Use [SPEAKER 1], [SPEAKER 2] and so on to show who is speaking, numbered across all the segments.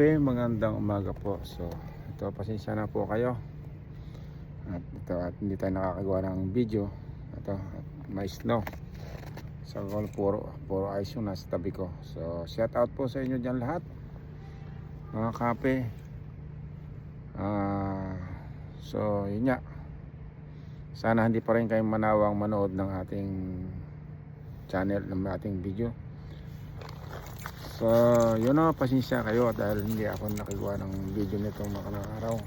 [SPEAKER 1] kape, magandang umaga po. So ito, pasensya na po kayo at hindi tayo nakakagawa ng video. Ito, may snow. So puro ice yung nasa tabi ko. So shout out po sa inyo dyan lahat, mga kape. So yun nga, sana hindi pa rin kayong manawang manood ng ating channel, ng ating video. So yun na, pasensya kayo dahil hindi ako nakagawa ng video nitong mga araw.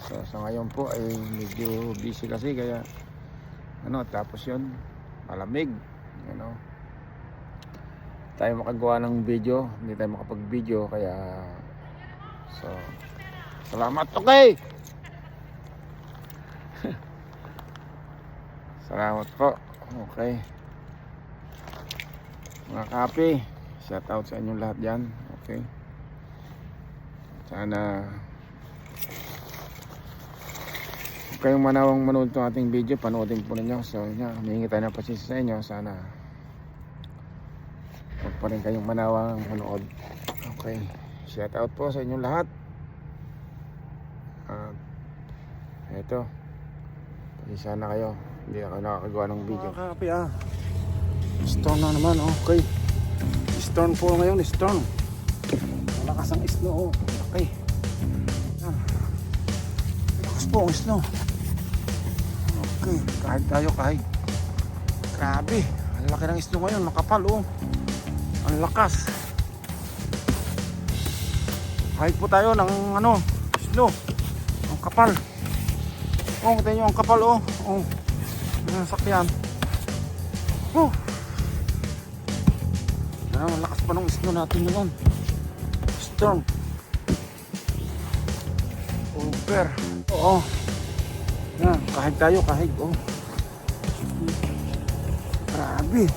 [SPEAKER 1] So sa ngayon po ay medyo busy kasi, kaya tapos yun, malamig, tayo makagawa ng video, hindi tayo makapag video, kaya so salamat. Okay. Salamat po. Okay, mga kape, shout out sa inyong lahat dyan. Okay, sana kayong manawang manood itong ating video, panoodin po ninyo. So humihingi tayo ng pasensya sa inyo. Sana huwag pa rin kayong manawang manood. Okay, shout out po sa inyong lahat. Ito, pasensya na kayo, hindi ako nakakagawa ng video. Kape storm na naman. Okay, storm po ngayon, storm. Malakas ang snow. Okay, malakas po ang snow. Okay, kahit tayo, kahit. Grabe, ang laki ng snow ngayon, makapal. Ang lakas. Kahit po tayo ng snow, ang kapal. Kita nyo ang kapal. Ang sakyan. Ang lakas pa ng snow natin ngayon. Storm. Over. Kahit tayo, kahit. Grabe.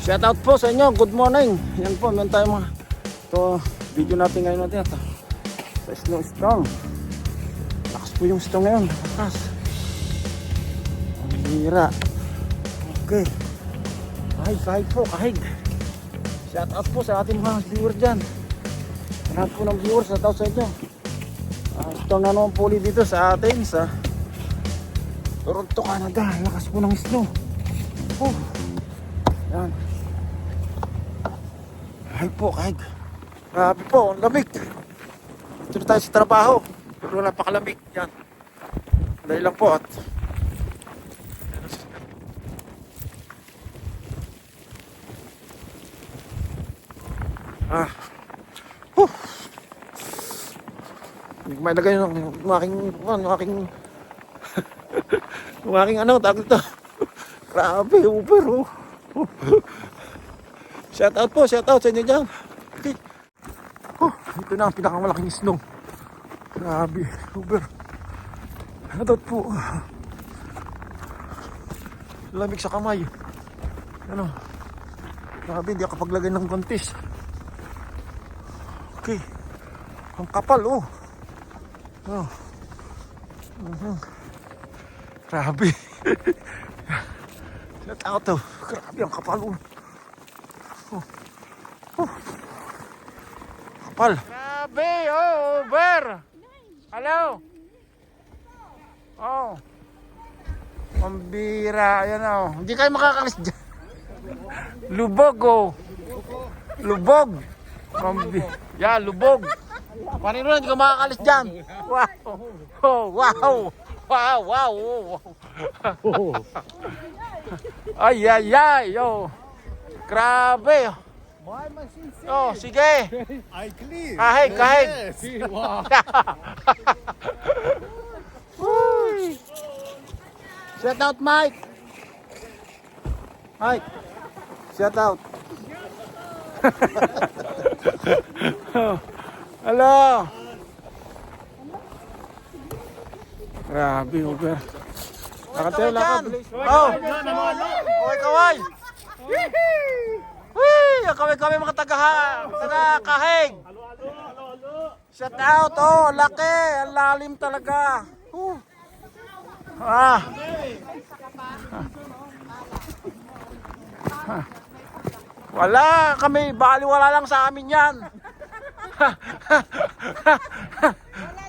[SPEAKER 1] Shout out po sa inyo. Good morning. Yan po, meron tayo ito, video natin ngayon natin. Sa snow storm. Lakas po yung snow ngayon. Lakas. Ang hira. Okay. Kahit po, kahit. Shout out po sa ating mga viewer dyan. Lahat po ng viewers, shout out sa inyo. Storm na naman po ulit dito sa atin, sa Toronto, Canada. Lakas po ng snow. Yan. Kahit po, kahit. Grabe po, ang lamig. Dito na tayo sa trabaho, pero napakalamig yan. Dahil lang po at may lagay yung aking tawag ito. Grabe, Uber. Shout out po, shout out sa inyo dyan. Okay. Ito na ang pinakamalaking snow. Grabe, Uber. Shout out po. Lamig sa kamay. Grabe, hindi ako paglagay ng gontis. Okay. Ang kapal, Grabe. Shout out. Grabe, ang kapal, kapal. Grabe, Uber. Hello. Pambira, ayan hindi kayo makakalis dyan. Lubog, Lubog. Lubog. Panino na, hindi ka makakalis dyan. Wow. Ay. Grabe. Sige. Kahig. Shout out, Mike. Shout out. Hello. Grabe, Uber. Nakatayo lakad. Kaway. Kami mga kahig. Shout out. Laki. Ang lalim talaga. Wala kami, baliwala lang sa amin yan.
[SPEAKER 2] Wala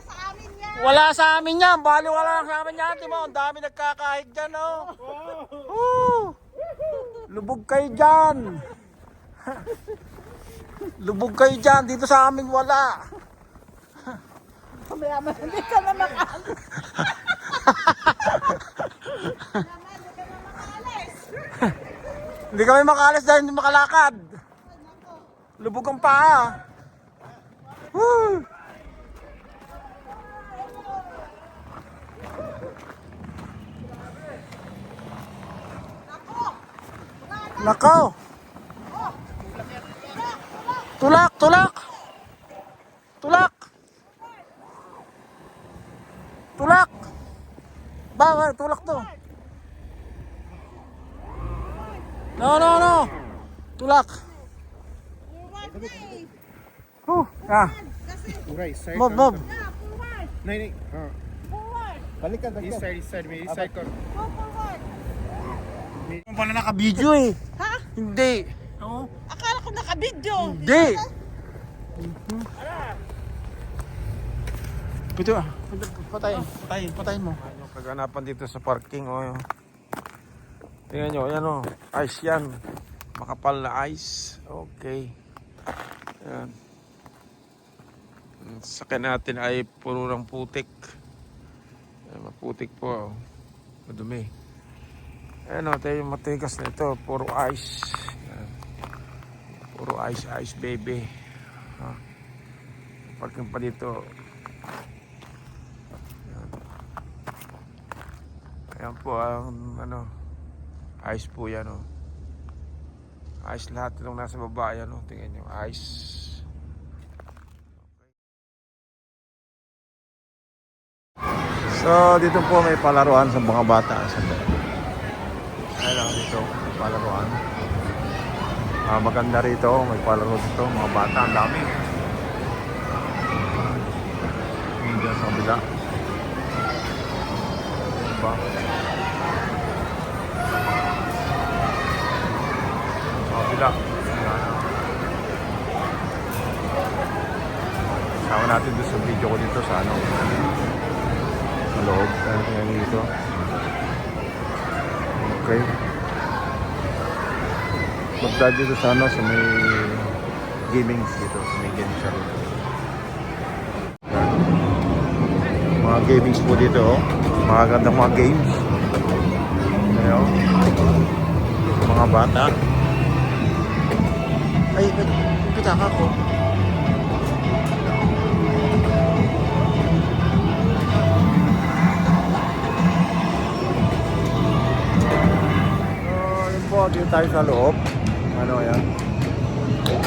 [SPEAKER 2] sa amin yan.
[SPEAKER 1] Wala sa amin yan, baliwala lang sa amin yan. Timo, ang dami nagkakahig dyan, oh. Lubog kayo dyan. Lubog kayo dyan, dito sa amin wala.
[SPEAKER 2] Mayaman, hindi ka na makaalis.
[SPEAKER 1] Hindi kami makaalis dahil hindi makalakad. Lubog ang paa. Woo! Nakaw. Tulak, tulak. Tulak. Tulak. Bawal, tulak to. No. Tulak. Ah.
[SPEAKER 3] Right side.
[SPEAKER 1] Mob.
[SPEAKER 3] नहीं हाँ balik ka east side में east side ko
[SPEAKER 1] Yung pala naka-video eh.
[SPEAKER 2] Ha?
[SPEAKER 1] Hindi. Oo.
[SPEAKER 2] Akala ko naka-video.
[SPEAKER 1] Hindi. Pito ah. Patayin mo. Ano kaganapan dito sa parking oh. Tingnan nyo, ayan oh. Ice yan. Makapal na ice. Okay. Ayan. Ang sakyan natin ay puro ng putik. Ayan, maputik po. Madumi. Ayan o, tayo yung matigas na ito. Puro ice. Ayan. Puro ice baby. Ha? Parking pa dito. Ayan po ang ano, ice po yan o. Ice lahat itong nasa baba yan o. Tingnan nyo, ice. So dito po may palaruan sa mga bata. Ay lang dito, may palaruan. Maganda rito, may palaro dito, mga bata, ang dami. Hindi sa kabila. Diba? Sa kabila. Sama natin doon sa video ko dito sa ano. Sa loob. Kaya dito. Okay. Magdad dito sa ano, sa may gaming dito, sa may games siya dito. Mga gamings po dito, oh. Mga gandang mga games. Ayan, mga bata. Ay, pitaka ko. Dito tayo sa loob. Ano yan?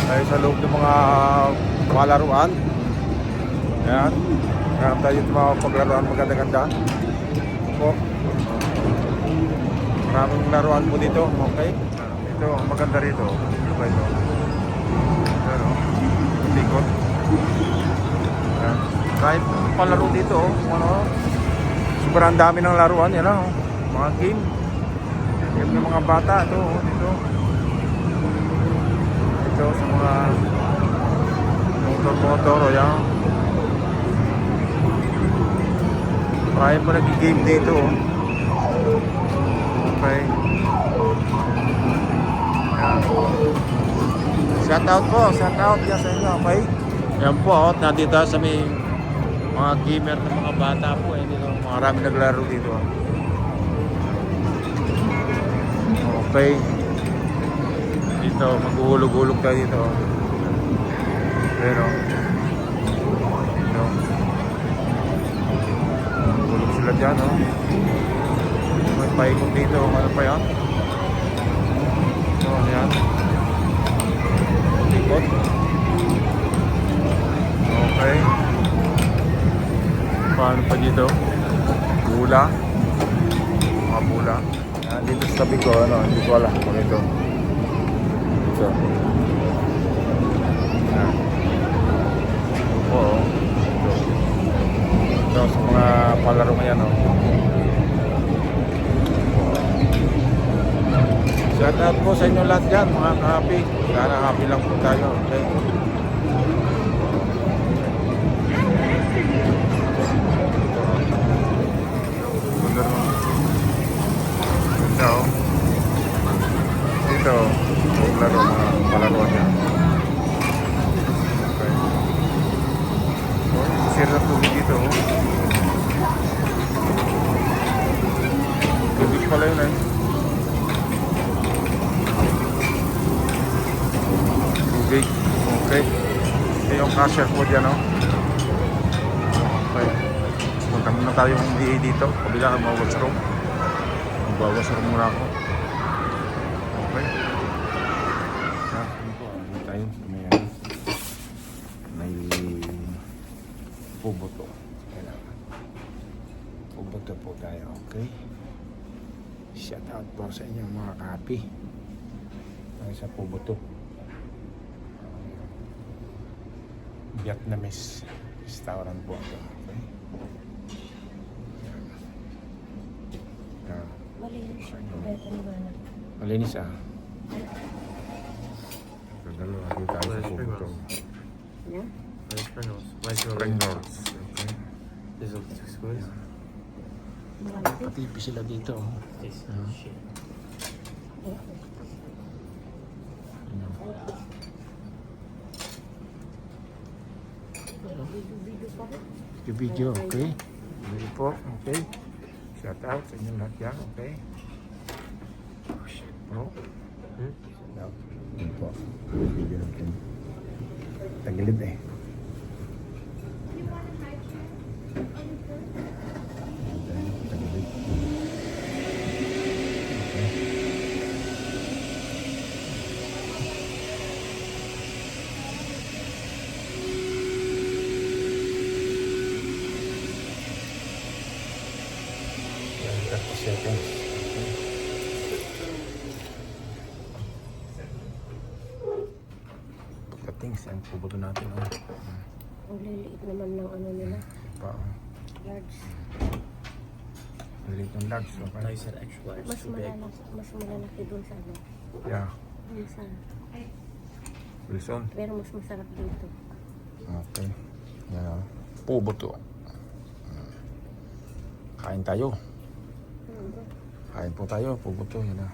[SPEAKER 1] Tayo sa loob ng mga palaruan. Ayan. Ayan tayo sa mga paglaruan maganda-ganda. Po. Maraming laruan po dito. Okay. Ito, maganda rito. Ito ba ito? Ayan o. Tikot. Ayan. Kahit palaro dito o. Ano? Sobrang dami ng laruan. Yan o. Mga game. Game ng mga bata ito, dito. Ito sa mga motor, o yan. Marami pa nag-game dito. Okay. Yan. Shout out po, shout out yan sa inyo, okay? Yan po, nandito sa may mga gamer ng mga bata po. Dito, marami naglaro dito. Okay. Dito, maghuhulog-hulog tayo dito. Pero, dito. Hulog sila dyan, oh. May paikot dito. Ano pa yan? So, ano yan? Ikot. Okay. Paano pa dito? Bula. Mga bula. Dito sa tabi ko, ano, hindi ko alam kung ito. Ito. Yan. Oo. Ito sa mga palaro ngayon, oh. Shout out po sa inyo lahat dyan, mga ka-happy. Sana happy lang po tayo. Okay? Ganda rin. Ganda oh. Dito, laro mga palaro niya. Okay. Oh, sira na tubig dito oh. Tubig pala yun eh. Tubig. Okay. Ito yung cashier po dyan oh. Okay. Punta muna tayo ng DA dito. Kabila ang mga washroom. Mag-washroom muna ako. Okay. Ano po? Ano tayo? May puboto. Kailangan. Puboto po tayo. Okay. Shout out po sa inyo mga kapi. Ay sa puboto. Vietnamese restaurant po ito. Okay. Yan.
[SPEAKER 4] Malinis siya. Beto liwanag.
[SPEAKER 1] Malinis ah. Dalawa dito tayo sa puboto.
[SPEAKER 4] Yeah?
[SPEAKER 3] Spring rolls. Why
[SPEAKER 1] Spring rolls. Okay.
[SPEAKER 3] These are two squares.
[SPEAKER 4] Malaki.
[SPEAKER 1] Patipi sila dito.
[SPEAKER 3] This shit.
[SPEAKER 4] Video pa rin.
[SPEAKER 1] Video, okay? Video po, okay? Shout out sa inyo lahat yan, okay? Oh shit, bro. Shout out. Yun po. Video natin. Tagilid eh. Tagilid. Okay. Yan, 30 seconds. Pagdating sa pubuto natin.
[SPEAKER 4] Ang liliit naman ng ano nila.
[SPEAKER 1] Pa,
[SPEAKER 4] Large.
[SPEAKER 1] maliit ng large. Okay?
[SPEAKER 3] I said extra large.
[SPEAKER 4] Mas
[SPEAKER 3] Too big.
[SPEAKER 4] malalaki dun sa ano.
[SPEAKER 1] Yeah.
[SPEAKER 4] Dun sa...
[SPEAKER 1] Wilson.
[SPEAKER 4] Pero mas masarap dito.
[SPEAKER 1] Okay. Yeah. Pubuto. Kain tayo. Kain po tayo. Pubuto. Yan na.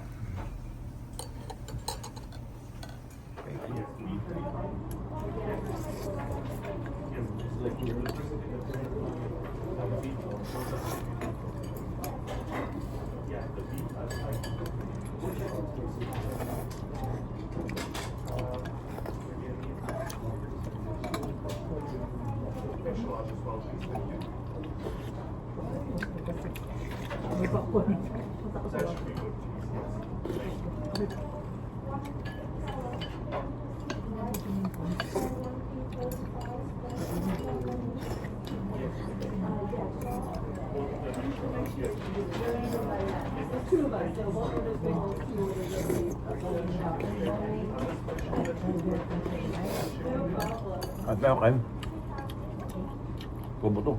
[SPEAKER 1] At tayo kain. Pubuto.